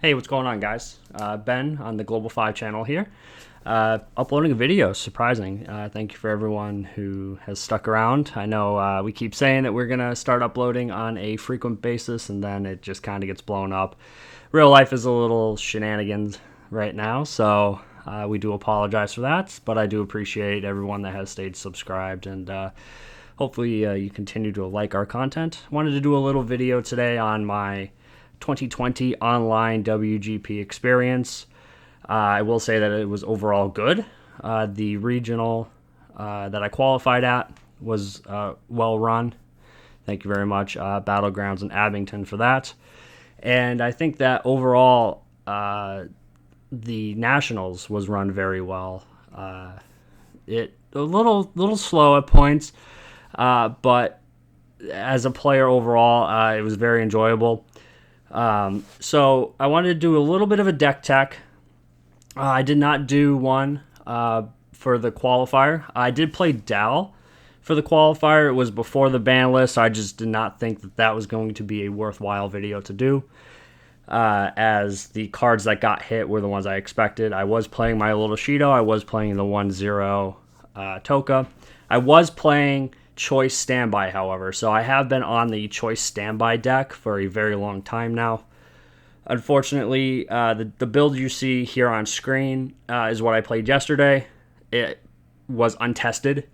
Hey, what's going on, guys? Ben on the Global 5 channel here. Uploading a video, surprising. Thank you for everyone who has stuck around. I know we keep saying that we're going to start uploading on a frequent basis, and then it just kind of gets blown up. Real life is a little shenanigans right now, so we do apologize for that, but I do appreciate everyone that has stayed subscribed, and hopefully you continue to like our content. Wanted to do a little video today on my 2020 online WGP experience. I will say that it was overall good. The regional that I qualified at was well run. Thank you very much, Battlegrounds in Abington, for that. And I think that overall, the Nationals was run very well. It a little slow at points, but as a player overall, it was very enjoyable. So I wanted to do a little bit of a deck tech. I did not do one for the qualifier. I did play Dal for the qualifier. It was before the ban list. I just did not think that that was going to be a worthwhile video to do, as the cards that got hit were the ones I expected. I was playing my little Shido. I was playing the 1-0 Toka. I was playing Choice Standby, however, so I have been on the Choice Standby deck for a very long time now. Unfortunately, the build you see here on screen is what I played yesterday. It was untested.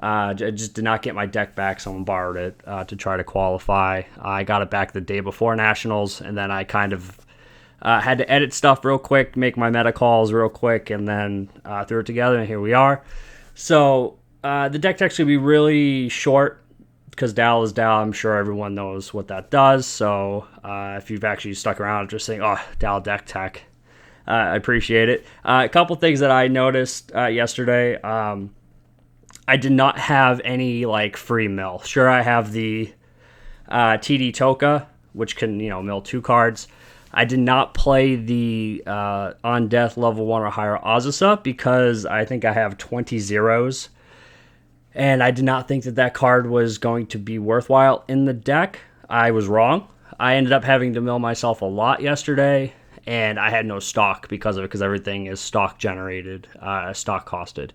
I just did not get my deck back. Someone borrowed it to try to qualify. I got it back the day before Nationals, and then I kind of had to edit stuff real quick, make my meta calls real quick, and then threw it together, and here we are. So the deck tech's going to be really short because Dal is Dal. I'm sure everyone knows what that does. So if you've actually stuck around just saying, oh, Dal deck tech, I appreciate it. A couple things that I noticed yesterday. I did not have any free mill. Sure, I have the TD Toka, which can mill 2 cards. I did not play the on death level 1 or higher Azusa because I think I have 20 zeros. And I did not think that that card was going to be worthwhile in the deck. I was wrong. I ended up having to mill myself a lot yesterday, and I had no stock because of it, because everything is stock generated, stock costed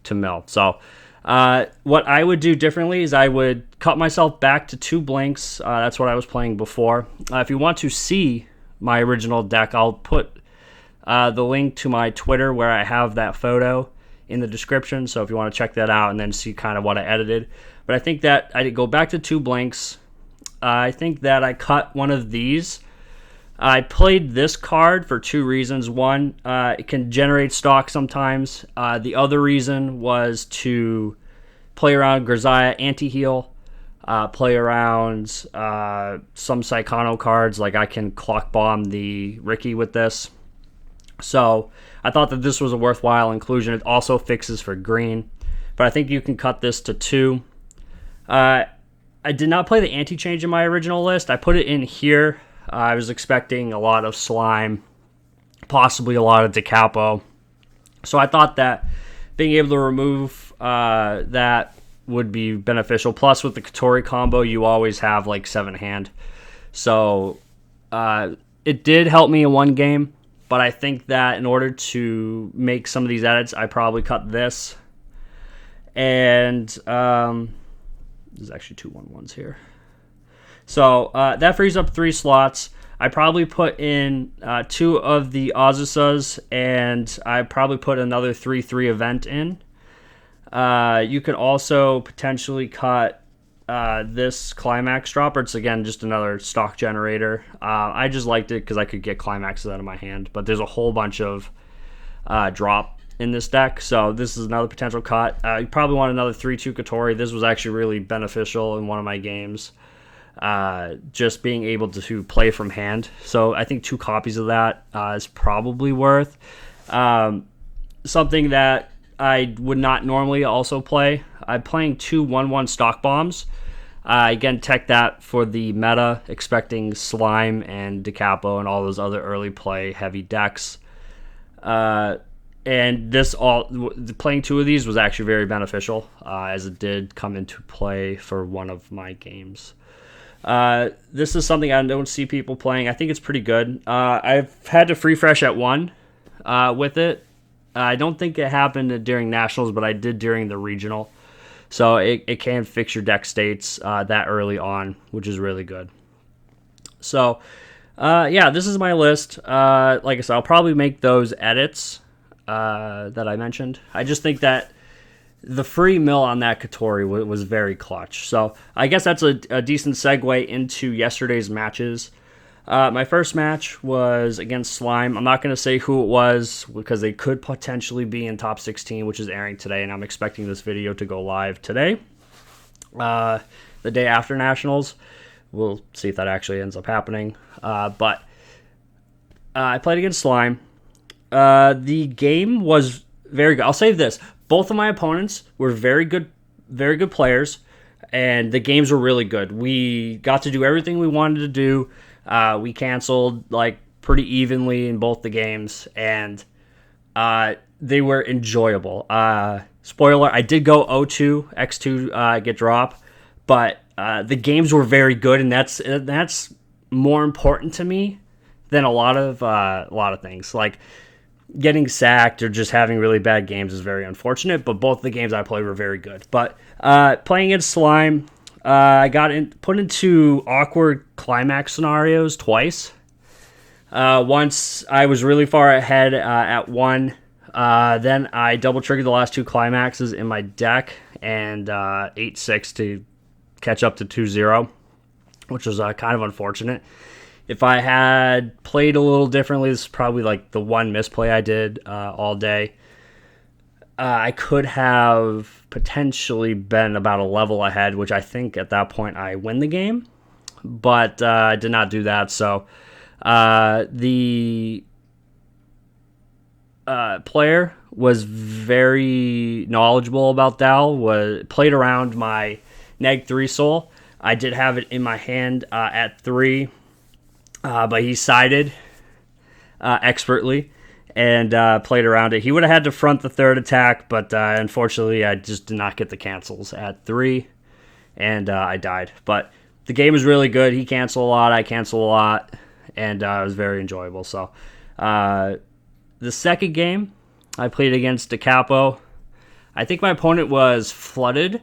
to mill. So what I would do differently is I would cut myself back to 2 blinks. That's what I was playing before. If you want to see my original deck, I'll put the link to my Twitter where I have that photo in the description, so if you want to check that out and then see kind of what I edited. But I think that I did go back to 2 blinks. I think that I cut one of these. I played this card for 2 reasons. One, it can generate stock sometimes. The other reason was to play around Grisaya anti-heal, play around some Psychono cards, like I can clock bomb the Ricky with this. So I thought that this was a worthwhile inclusion. It also fixes for green, but I think you can cut this to 2. I did not play the anti-change in my original list. I put it in here. I was expecting a lot of slime, possibly a lot of decapo. So I thought that being able to remove that would be beneficial. Plus, with the Katori combo, you always have 7 hand. So it did help me in one game. But I think that in order to make some of these edits, I probably cut this. And there's actually 2 1-1s here. So that frees up 3 slots. I probably put in 2 of the Azusas, and I probably put another 3/3 event in. You could also potentially cut this climax dropper. It's again just another stock generator. I just liked it because I could get climaxes out of my hand, but there's a whole bunch of drop in this deck, so this is another potential cut. You probably want another 3/2 Katori. This was actually really beneficial in one of my games, just being able to play from hand. So I think 2 copies of that is probably worth. Something that I would not normally also play. I'm playing 2 1/1 stock bombs. Again, tech that for the meta, expecting slime and decapo and all those other early play heavy decks. And playing 2 of these was actually very beneficial, as it did come into play for one of my games. This is something I don't see people playing. I think it's pretty good. I've had to free fresh at 1 with it. I don't think it happened during Nationals, but I did during the regional. So it can fix your deck states that early on, which is really good. So, yeah, this is my list. Like I said, I'll probably make those edits that I mentioned. I just think that the free mill on that Katori was very clutch. So I guess that's a decent segue into yesterday's matches. My first match was against Slime. I'm not going to say who it was because they could potentially be in top 16, which is airing today, and I'm expecting this video to go live today, the day after Nationals. We'll see if that actually ends up happening. But I played against Slime. The game was very good. I'll say this. Both of my opponents were very good players, and the games were really good. We got to do everything we wanted to do. We canceled like pretty evenly in both the games, and they were enjoyable. Spoiler, I did go 0-2, X2 get drop, but the games were very good, and that's more important to me than a lot of things. Like getting sacked or just having really bad games is very unfortunate, but both the games I played were very good. But playing against Slime, I got put into awkward climax scenarios twice. Once I was really far ahead at 1. Then I double triggered the last 2 climaxes in my deck and 8-6 to catch up to 2-0, which was kind of unfortunate. If I had played a little differently, this is probably like the one misplay I did all day. I could have potentially been about a level ahead, which I think at that point I win the game, but I did not do that. So the player was very knowledgeable about Dal, played around my neg 3 soul. I did have it in my hand at 3, but he sided expertly and played around it. He would have had to front the 3rd attack, but unfortunately I just did not get the cancels at 3, and I died. But the game was really good. He canceled a lot, I canceled a lot, and it was very enjoyable. So the second game, I played against DeCapo. I think my opponent was flooded.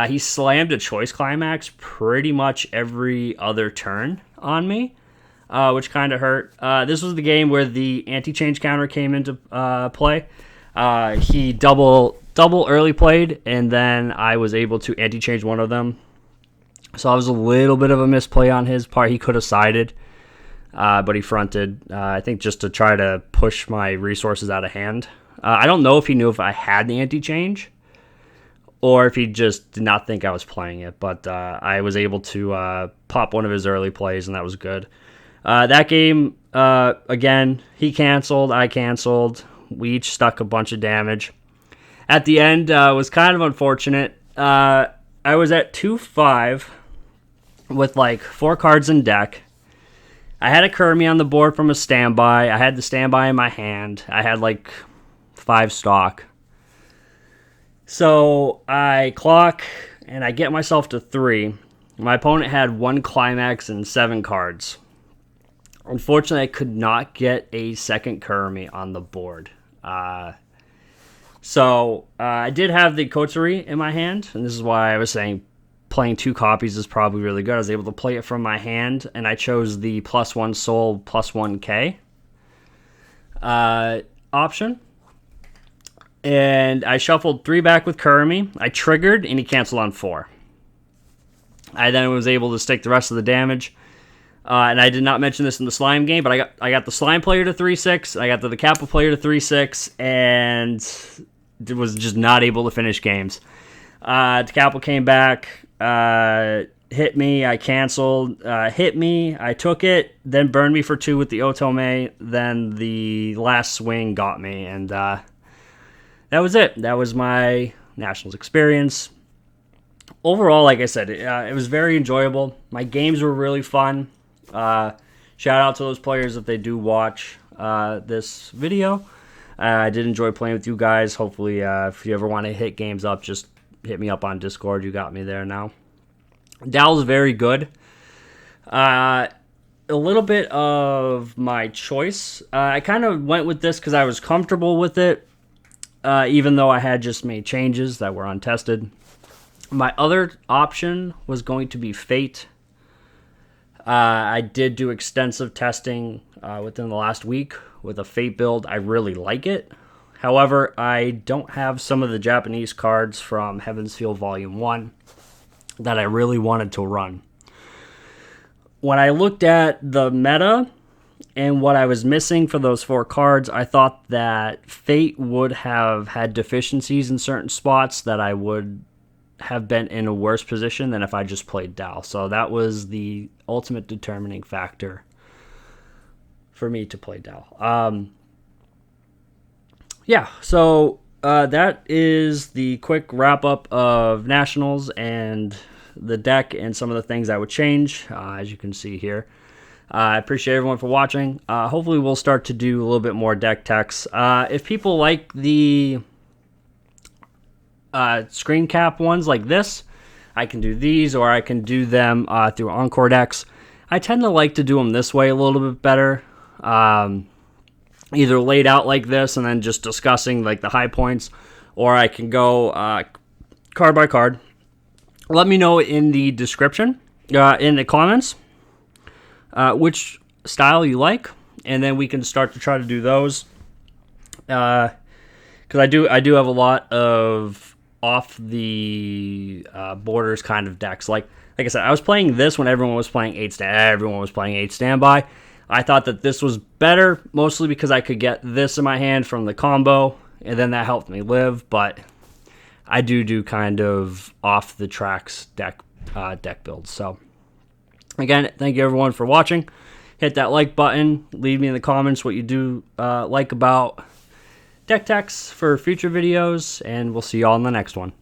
He slammed a choice climax pretty much every other turn on me, which kind of hurt. This was the game where the anti-change counter came into play. He double early played, and then I was able to anti-change one of them. So I was a little bit of a misplay on his part. He could have sided, but he fronted, I think just to try to push my resources out of hand. I don't know if he knew if I had the anti-change or if he just did not think I was playing it, but I was able to pop one of his early plays, and that was good. That game, again, he canceled, I canceled. We each stuck a bunch of damage. At the end, was kind of unfortunate. I was at 2-5 with like 4 cards in deck. I had a Kermie on the board from a standby. I had the standby in my hand. I had like 5 stock. So I clock, and I get myself to 3. My opponent had 1 climax and 7 cards. Unfortunately, I could not get a second Kermie on the board. So I did have the Kotsuri in my hand, and this is why I was saying playing 2 copies is probably really good. I was able to play it from my hand, and I chose the +1 soul, +1k option. And I shuffled 3 back with Kermie. I triggered, and he canceled on 4. I then was able to stick the rest of the damage. And I did not mention this in the Slime game, but I got the Slime player to 3-6. I got the Kappa player to 3-6, and was just not able to finish games. Kappa came back, hit me, I canceled, hit me, I took it, then burned me for 2 with the Otome, then the last swing got me, and that was it. That was my Nationals experience. Overall, like I said, it was very enjoyable. My games were really fun. Shout out to those players if they do watch this video. I did enjoy playing with you guys. Hopefully, if you ever want to hit games up, just hit me up on Discord. You got me there now. Dal's very good. A little bit of my choice. I kind of went with this because I was comfortable with it, even though I had just made changes that were untested. My other option was going to be Fate. I did do extensive testing within the last week with a Fate build. I really like it. However, I don't have some of the Japanese cards from Heaven's Field Volume 1 that I really wanted to run. When I looked at the meta and what I was missing for those 4 cards, I thought that Fate would have had deficiencies in certain spots that I would have been in a worse position than if I just played Dal. So that was the ultimate determining factor for me to play Dal. So that is the quick wrap-up of Nationals and the deck and some of the things I would change, as you can see here. I appreciate everyone for watching. Hopefully we'll start to do a little bit more deck techs. If people like the screen cap ones like this, I can do these, or I can do them through Encore decks. I tend to like to do them this way a little bit better. Either laid out like this and then just discussing like the high points, or I can go card by card. Let me know in the description, in the comments, which style you like, and then we can start to try to do those. Because I do have a lot of off the borders kind of decks. Like I said, I was playing this when everyone was playing 8 standby. I thought that this was better, mostly because I could get this in my hand from the combo, and then that helped me live. But I do kind of off the tracks deck builds. So again, thank you everyone for watching. Hit that like button. Leave me in the comments what you do like about deck techs for future videos, and we'll see you all in the next one.